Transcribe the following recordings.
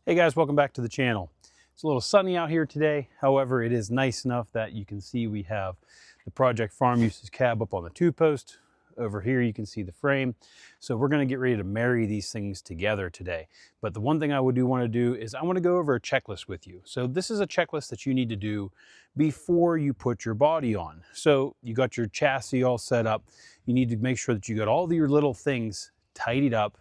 Hey guys, welcome back to the channel. It's a little sunny out here today. However, it is nice enough that you can see we have the Project Farm Uses cab up on the 2-post. Over here you can see the frame. So we're going to get ready to marry these things together today. But the one thing I want to do is I want to go over a checklist with you. So this is a checklist that you need to do before you put your body on. So you got your chassis all set up. You need to make sure that you got all your little things tidied up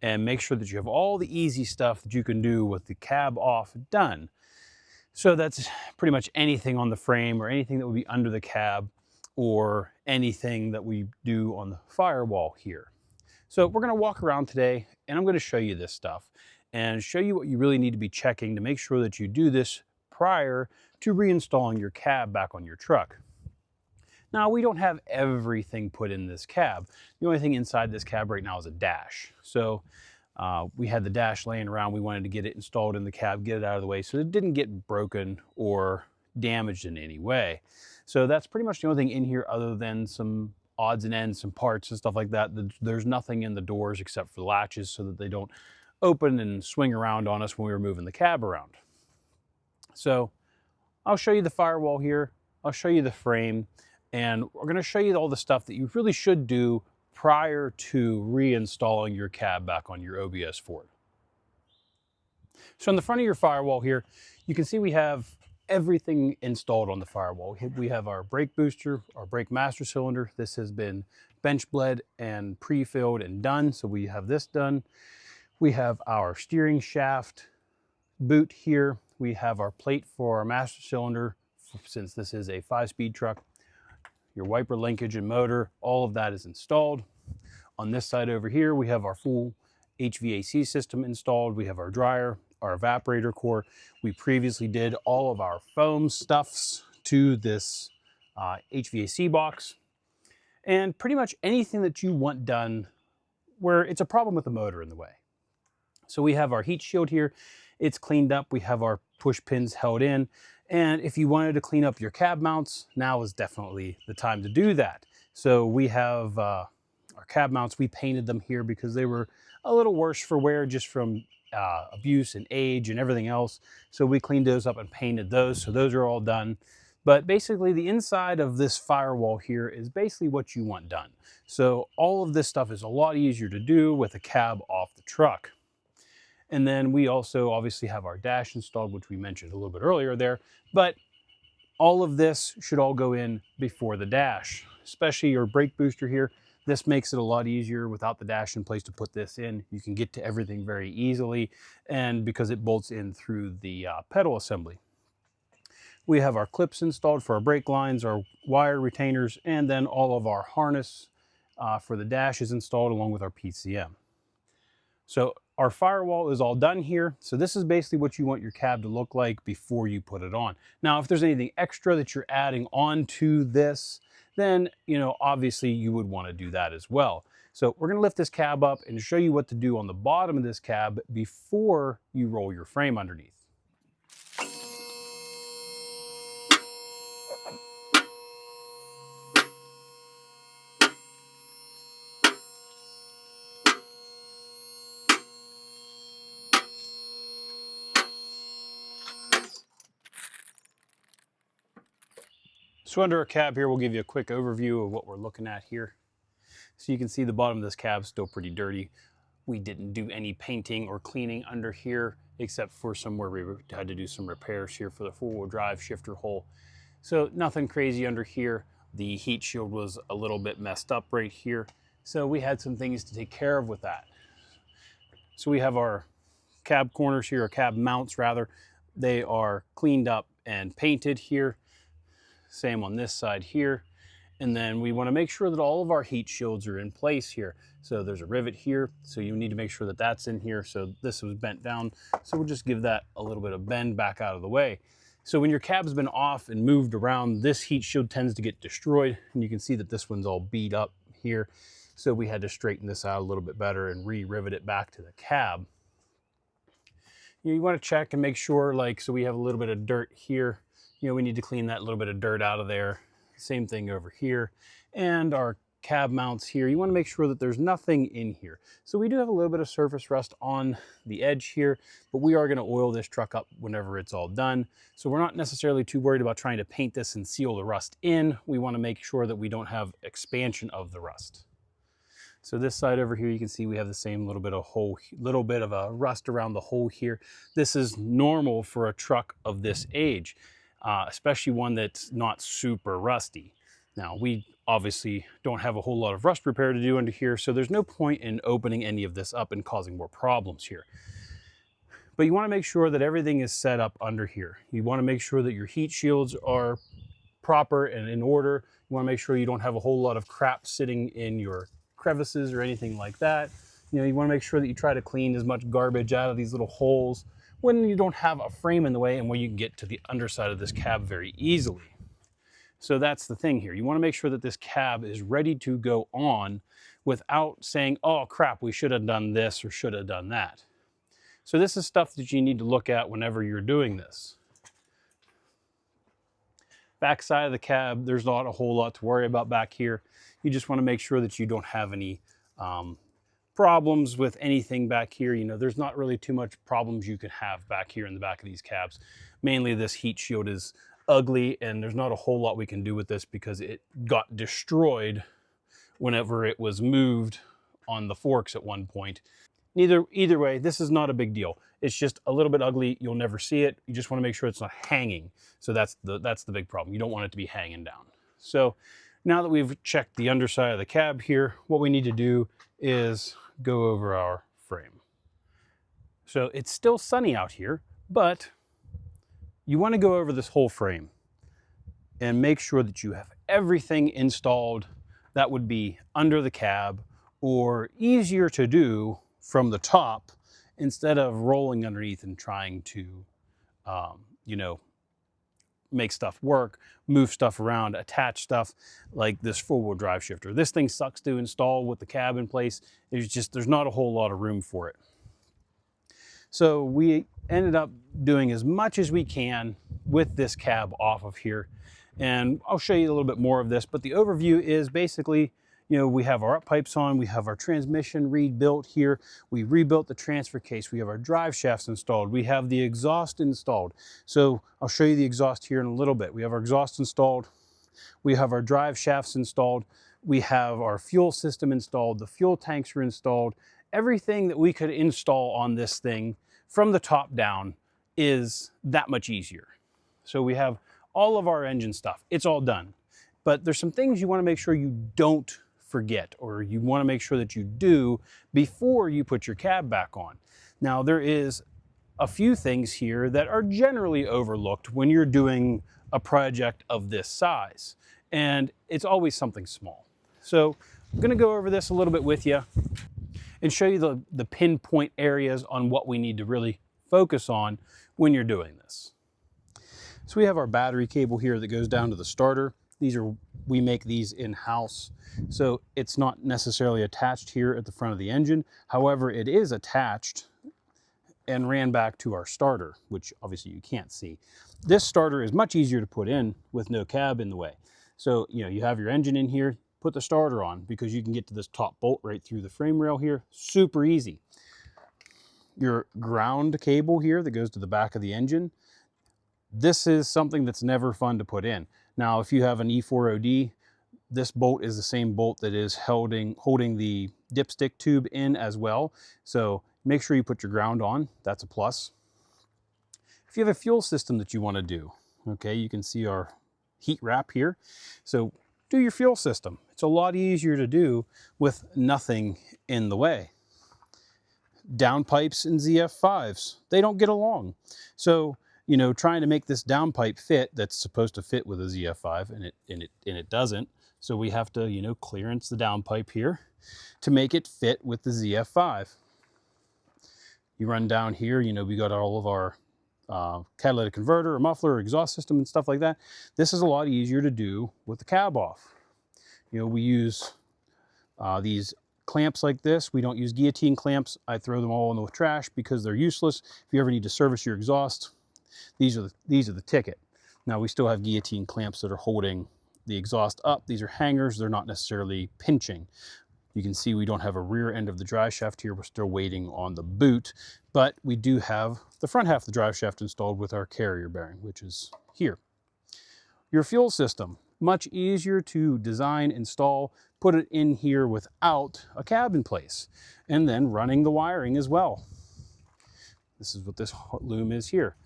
and make sure that you have all the easy stuff that you can do with the cab off done. So that's pretty much anything on the frame or anything that would be under the cab or anything that we do on the firewall here. So we're going to walk around today and I'm going to show you this stuff and show you what you really need to be checking to make sure that you do this prior to reinstalling your cab back on your truck. Now, we don't have everything put in this cab. The only thing inside this cab right now is a dash. So we had the dash laying around. We wanted to get it installed in the cab, get it out of the way so it didn't get broken or damaged in any way. So that's pretty much the only thing in here other than some odds and ends, some parts and stuff like that. There's nothing in the doors except for the latches so that they don't open and swing around on us when we were moving the cab around. So I'll show you the firewall here. I'll show you the frame. And we're going to show you all the stuff that you really should do prior to reinstalling your cab back on your OBS Ford. So in the front of your firewall here, you can see we have everything installed on the firewall. We have our brake booster, our brake master cylinder. This has been bench bled and pre-filled and done. So we have this done. We have our steering shaft boot here. We have our plate for our master cylinder, since this is a 5-speed truck. Your wiper linkage and motor, all of that is installed. On this side over here, we have our full HVAC system installed. We have our dryer, our evaporator core. We previously did all of our foam stuffs to this HVAC box. And pretty much anything that you want done where it's a problem with the motor in the way. So we have our heat shield here. It's cleaned up. We have our push pins held in. And if you wanted to clean up your cab mounts, now is definitely the time to do that. So we have our cab mounts. We painted them here because they were a little worse for wear just from abuse and age and everything else. So we cleaned those up and painted those. So those are all done. But basically the inside of this firewall here is basically what you want done. So all of this stuff is a lot easier to do with a cab off the truck. And then we also obviously have our dash installed, which we mentioned a little bit earlier there, but all of this should all go in before the dash, especially your brake booster here. This makes it a lot easier without the dash in place to put this in. You can get to everything very easily, and because it bolts in through the pedal assembly. We have our clips installed for our brake lines, our wire retainers, and then all of our harness for the dash is installed along with our PCM. So our firewall is all done here. So this is basically what you want your cab to look like before you put it on. Now, if there's anything extra that you're adding on to this, then, obviously you would want to do that as well. So we're going to lift this cab up and show you what to do on the bottom of this cab before you roll your frame underneath. So under our cab here, we'll give you a quick overview of what we're looking at here. So you can see the bottom of this cab is still pretty dirty. We didn't do any painting or cleaning under here, except for somewhere we had to do some repairs here for the four-wheel drive shifter hole. So nothing crazy under here. The heat shield was a little bit messed up right here. So we had some things to take care of with that. So we have our cab corners here, or cab mounts rather. They are cleaned up and painted here. Same on this side here. And then we want to make sure that all of our heat shields are in place here. So there's a rivet here. So you need to make sure that that's in here. So this was bent down. So we'll just give that a little bit of bend back out of the way. So when your cab's been off and moved around, this heat shield tends to get destroyed. And you can see that this one's all beat up here. So we had to straighten this out a little bit better and re-rivet it back to the cab. You want to check and make sure, so we have a little bit of dirt here. We need to clean that little bit of dirt out of there. Same thing over here. And our cab mounts here, you want to make sure that there's nothing in here. So we do have a little bit of surface rust on the edge here, but we are going to oil this truck up whenever it's all done. So we're not necessarily too worried about trying to paint this and seal the rust in. We want to make sure that we don't have expansion of the rust. So this side over here, you can see we have the same little bit of a rust around the hole here. This is normal for a truck of this age, especially one that's not super rusty. Now, we obviously don't have a whole lot of rust repair to do under here, so there's no point in opening any of this up and causing more problems here. But you want to make sure that everything is set up under here. You want to make sure that your heat shields are proper and in order. You want to make sure you don't have a whole lot of crap sitting in your crevices or anything like that. You know, you want to make sure that you try to clean as much garbage out of these little holes when you don't have a frame in the way and where you can get to the underside of this cab very easily. So that's the thing here. You want to make sure that this cab is ready to go on without saying, oh crap, we should have done this or should have done that. So this is stuff that you need to look at whenever you're doing this. Back side of the cab, there's not a whole lot to worry about back here. You just want to make sure that you don't have any problems with anything back here. You know, there's not really too much problems you can have back here in the back of these cabs. Mainly this heat shield is ugly and there's not a whole lot we can do with this because it got destroyed whenever it was moved on the forks at one point. Either way, this is not a big deal. It's just a little bit ugly. You'll never see it. You just want to make sure it's not hanging. So that's the big problem. You don't want it to be hanging down. So now that we've checked the underside of the cab here, what we need to do is go over our frame. So it's still sunny out here, but you want to go over this whole frame and make sure that you have everything installed that would be under the cab or easier to do from the top instead of rolling underneath and trying to, you know, make stuff work, move stuff around, attach stuff like this four-wheel drive shifter. This thing sucks to install with the cab in place. There's not a whole lot of room for it. So we ended up doing as much as we can with this cab off of here. And I'll show you a little bit more of this, but the overview is basically, you know, we have our up pipes on, we have our transmission rebuilt here, we rebuilt the transfer case, we have our drive shafts installed, we have the exhaust installed. So I'll show you the exhaust here in a little bit. We have our exhaust installed, we have our drive shafts installed, we have our fuel system installed, the fuel tanks are installed. Everything that we could install on this thing from the top down is that much easier. So we have all of our engine stuff, it's all done. But there's some things you want to make sure you don't forget, or you want to make sure that you do before you put your cab back on. Now, there is a few things here that are generally overlooked when you're doing a project of this size, and it's always something small. So I'm going to go over this a little bit with you and show you the pinpoint areas on what we need to really focus on when you're doing this. So we have our battery cable here that goes down to the starter. We make these in-house, so it's not necessarily attached here at the front of the engine. However, it is attached and ran back to our starter, which obviously you can't see. This starter is much easier to put in with no cab in the way. So, you know, you have your engine in here, put the starter on because you can get to this top bolt right through the frame rail here. Super easy. Your ground cable here that goes to the back of the engine, this is something that's never fun to put in. Now, if you have an E4OD, this bolt is the same bolt that is holding the dipstick tube in as well. So make sure you put your ground on. That's a plus. If you have a fuel system that you want to do, okay, you can see our heat wrap here. So do your fuel system. It's a lot easier to do with nothing in the way. Downpipes and ZF5s, they don't get along. So, you know, trying to make this downpipe fit that's supposed to fit with a ZF5 and it doesn't. So we have to, you know, clearance the downpipe here to make it fit with the ZF5. You run down here, you know, we got all of our catalytic converter, or muffler, or exhaust system and stuff like that. This is a lot easier to do with the cab off. You know, we use these clamps like this. We don't use guillotine clamps. I throw them all in the trash because they're useless. If you ever need to service your exhaust, these are the ticket. Now we still have guillotine clamps that are holding the exhaust up. These are hangers, they're not necessarily pinching. You can see we don't have a rear end of the drive shaft here. We're still waiting on the boot, but we do have the front half of the drive shaft installed with our carrier bearing, which is here. Your fuel system, much easier to design, install, put it in here without a cab in place, and then running the wiring as well. This is what this loom is here.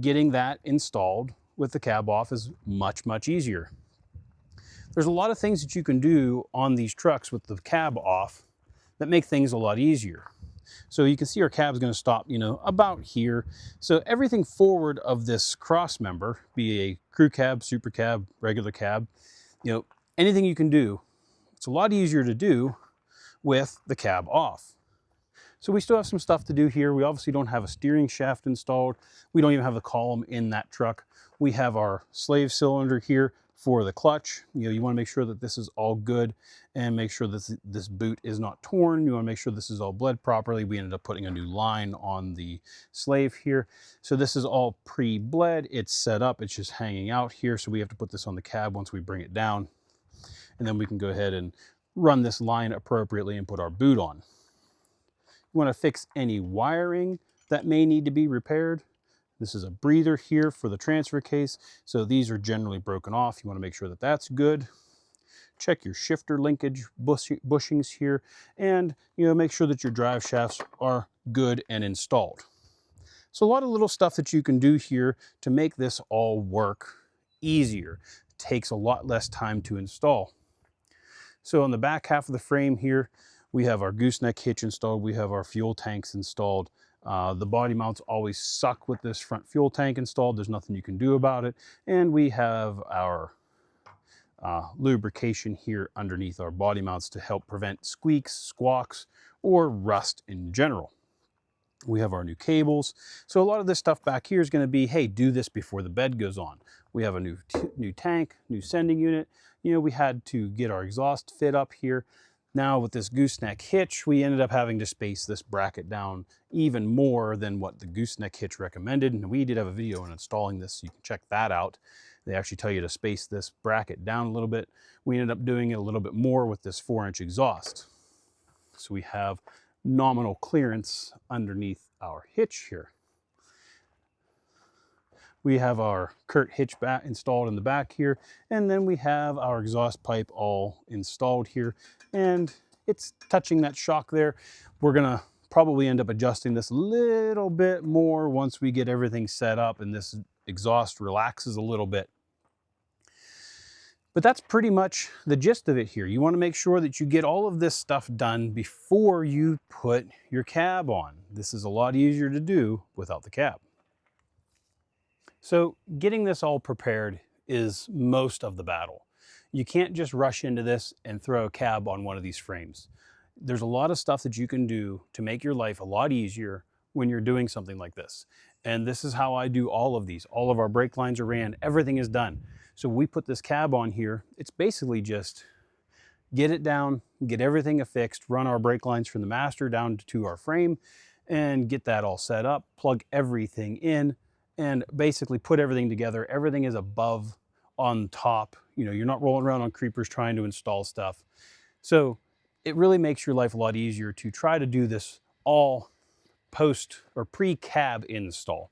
Getting that installed with the cab off is much, much easier. There's a lot of things that you can do on these trucks with the cab off that make things a lot easier. So you can see our cab is going to stop, about here. So everything forward of this cross member, be a crew cab, super cab, regular cab, anything you can do, it's a lot easier to do with the cab off. So we still have some stuff to do here. We obviously don't have a steering shaft installed. We don't even have the column in that truck. We have our slave cylinder here for the clutch. You want to make sure that this is all good and make sure that this boot is not torn. You want to make sure this is all bled properly. We ended up putting a new line on the slave here. So this is all pre-bled. It's set up. It's just hanging out here. So we have to put this on the cab once we bring it down. And then we can go ahead and run this line appropriately and put our boot on. You want to fix any wiring that may need to be repaired. This is a breather here for the transfer case. So these are generally broken off. You want to make sure that that's good. Check your shifter linkage bushings here, and make sure that your drive shafts are good and installed. So a lot of little stuff that you can do here to make this all work easier. It takes a lot less time to install. So on the back half of the frame here, we have our gooseneck hitch installed. We have our fuel tanks installed. The body mounts always suck with this front fuel tank installed. There's nothing you can do about it. And we have our lubrication here underneath our body mounts to help prevent squeaks, squawks, or rust in general. We have our new cables. So a lot of this stuff back here is going to be, hey, do this before the bed goes on. We have a new tank, new sending unit. We had to get our exhaust fit up here. Now with this gooseneck hitch, we ended up having to space this bracket down even more than what the gooseneck hitch recommended. And we did have a video on installing this, so you can check that out. They actually tell you to space this bracket down a little bit. We ended up doing it a little bit more with this 4-inch exhaust. So we have nominal clearance underneath our hitch here. We have our Curt hitch back installed in the back here, and then we have our exhaust pipe all installed here, and it's touching that shock there. We're gonna probably end up adjusting this a little bit more once we get everything set up and this exhaust relaxes a little bit. But that's pretty much the gist of it here. You want to make sure that you get all of this stuff done before you put your cab on. This is a lot easier to do without the cab. So getting this all prepared is most of the battle. You can't just rush into this and throw a cab on one of these frames. There's a lot of stuff that you can do to make your life a lot easier when you're doing something like this. And this is how I do all of these. All of our brake lines are ran, everything is done. So we put this cab on here. It's basically just get it down, get everything affixed, run our brake lines from the master down to our frame, and get that all set up, plug everything in, and basically put everything together. Everything is above on top. You're not rolling around on creepers trying to install stuff. So it really makes your life a lot easier to try to do this all post or pre-cab install.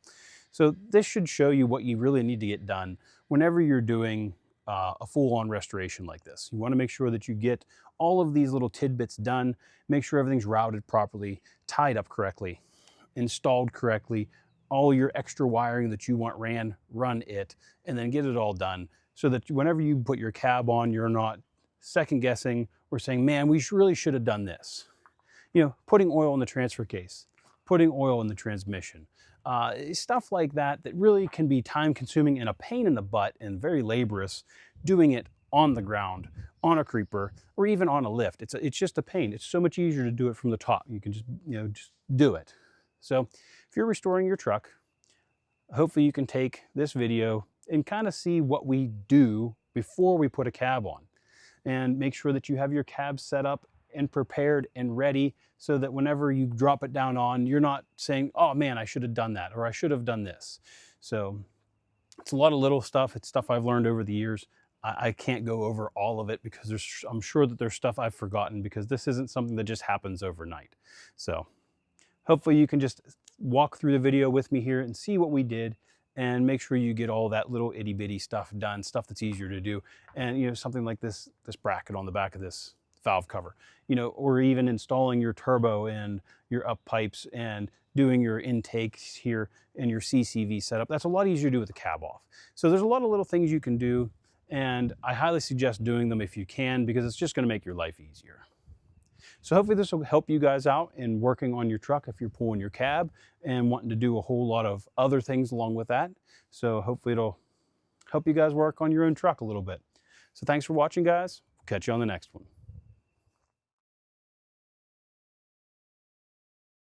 So this should show you what you really need to get done whenever you're doing a full-on restoration like this. You want to make sure that you get all of these little tidbits done, make sure everything's routed properly, tied up correctly, installed correctly, all your extra wiring that you want ran, run it, and then get it all done so that whenever you put your cab on, you're not second guessing or saying, man, we really should have done this. Putting oil in the transfer case, putting oil in the transmission, stuff like that really can be time consuming and a pain in the butt and very laborious doing it on the ground, on a creeper, or even on a lift. It's just a pain. It's so much easier to do it from the top. You can just do it. So if you're restoring your truck, hopefully you can take this video and kind of see what we do before we put a cab on, and make sure that you have your cab set up and prepared and ready so that whenever you drop it down on, you're not saying, oh man, I should have done that, or I should have done this. So it's a lot of little stuff. It's stuff I've learned over the years. I can't go over all of it because I'm sure that there's stuff I've forgotten, because this isn't something that just happens overnight. So hopefully you can just walk through the video with me here and see what we did, and make sure you get all that little itty bitty stuff done, stuff that's easier to do. And something like this bracket on the back of this valve cover, or even installing your turbo and your up pipes and doing your intakes here and your CCV setup. That's a lot easier to do with the cab off. So there's a lot of little things you can do, and I highly suggest doing them if you can, because it's just going to make your life easier. So hopefully this will help you guys out in working on your truck if you're pulling your cab and wanting to do a whole lot of other things along with that. So hopefully it'll help you guys work on your own truck a little bit. So thanks for watching, guys. Catch you on the next one.